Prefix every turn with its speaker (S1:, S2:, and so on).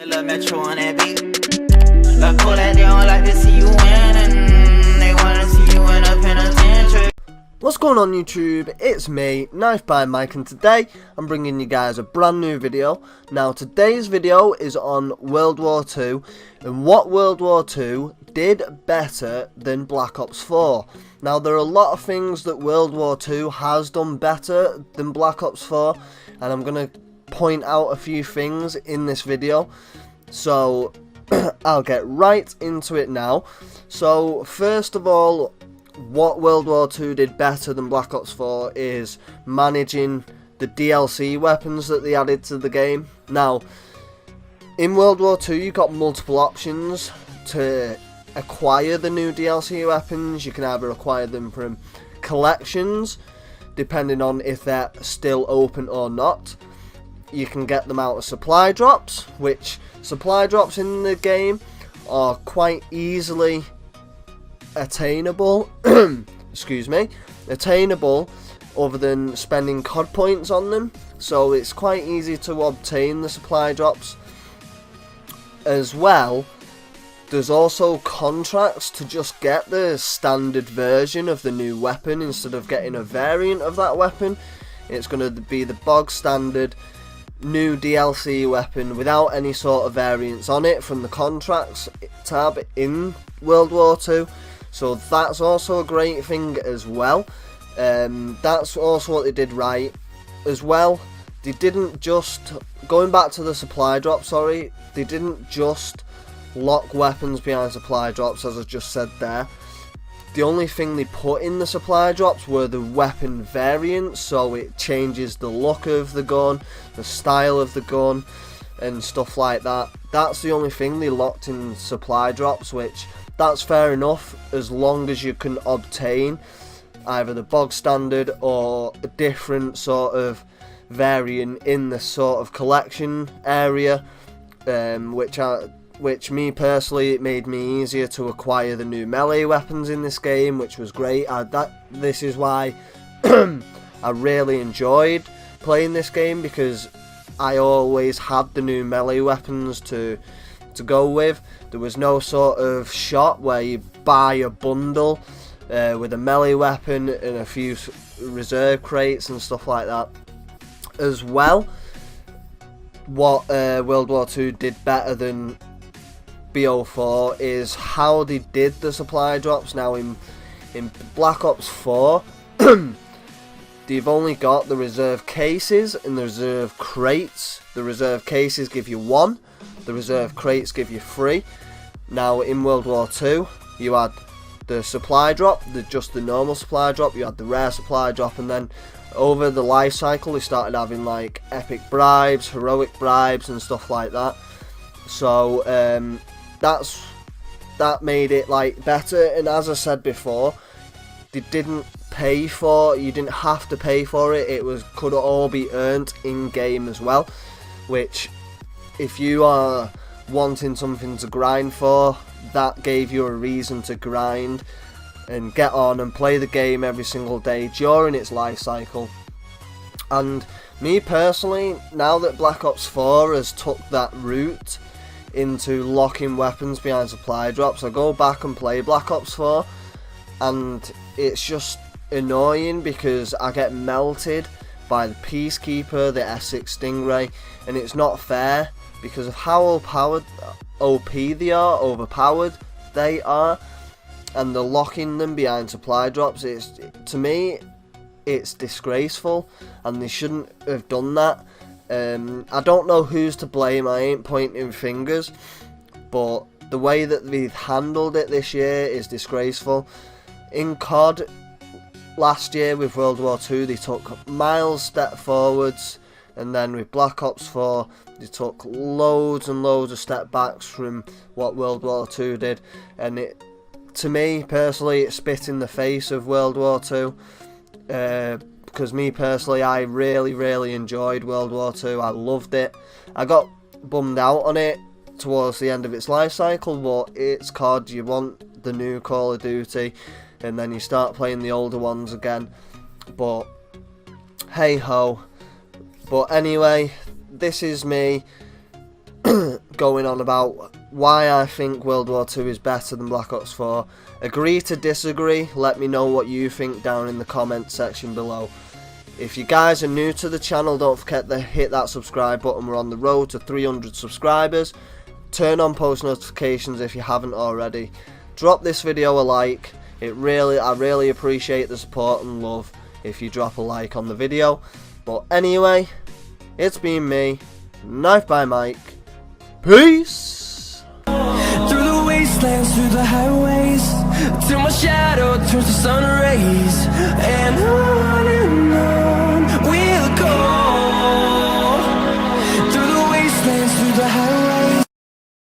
S1: Metro on that beat. Pull that, they don't like to see you win, they wanna see you in a penitentiary.
S2: What's going on YouTube? It's me, KnifedByMike, and today I'm bringing you guys a brand new video. Now today's video is on World War II and what World War II did better than Black Ops 4. Now there are a lot of things that World War II has done better than Black Ops 4, and I'm going to point out a few things in this video. So I'll get right into it now. So first of all, what World War II did better than Black Ops 4 is managing the DLC weapons that they added to the game. Now, in World War II you got multiple options to acquire the new DLC weapons. You can either acquire them from collections, depending on if they're still open or not. You can get them out of supply drops, which supply drops in the game are quite easily attainable attainable other than spending COD points on them, so it's quite easy to obtain the supply drops. As well, there's also contracts to just get the standard version of the new weapon instead of getting a variant of that weapon. It's going to be the bog standard new DLC weapon without any sort of variants on it from the contracts tab in World War II. So that's also a great thing as well. That's also what they did right as well. They didn't just, going back to the supply drop, sorry, they didn't just lock weapons behind supply drops as I just said there. The only thing they put in the supply drops were the weapon variants, so it changes the look of the gun, the style of the gun and stuff like that. That's the only thing they locked in supply drops, which that's fair enough as long as you can obtain either the bog standard or a different sort of variant in the sort of collection area, which me personally, it made me easier to acquire the new melee weapons in this game, which was great. This is why I really enjoyed playing this game, because I always had the new melee weapons to go with. There was no sort of shop where you buy a bundle with a melee weapon and a few reserve crates and stuff like that. As well, what World War II did better than Bo4 is how they did the supply drops. Now in Black Ops 4 they've only got the reserve cases and the reserve crates. The reserve cases give you 1, the reserve crates give you 3. Now in World War II you had the supply drop, just the normal supply drop, you had the rare supply drop, and then over the life cycle they started having like epic bribes, heroic bribes and stuff like that. So that made it like better, and as I said before, they didn't pay for, you didn't have to pay for it, could all be earned in game as well, which if you are wanting something to grind for, that gave you a reason to grind and get on and play the game every single day during its life cycle. And me personally, now that Black Ops 4 has took that route into locking weapons behind supply drops, I go back and play Black Ops 4 and it's just annoying because I get melted by the Peacekeeper, the S6 Stingray, and it's not fair because of how OP they are, overpowered they are, and they're locking them behind supply drops. To me, it's disgraceful and they shouldn't have done that. I don't know who's to blame, I ain't pointing fingers, but the way that they've handled it this year is disgraceful. In COD last year with World War II they took miles step forwards, and then with Black Ops 4 they took loads and loads of step backs from what World War II did, and to me personally it spit in the face of World War II. Because me personally, I really enjoyed World War II. I loved it. I got bummed out on it towards the end of its life cycle, but it's COD, you want the new Call of Duty, and then you start playing the older ones again. But hey ho. But anyway, this is me going on about why I think World War 2 is better than Black Ops 4. Agree to disagree, let me know what you think down in the comment section below. If you guys are new to the channel, don't forget to hit that subscribe button. We're on the road to 300 subscribers. Turn on post notifications if you haven't already. Drop this video a like. I really appreciate the support and love if you drop a like on the video. But anyway, it's been me, KnifedByMike. Peace!
S3: Through the wastelands, through the highways, till my shadow turns to sun rays, and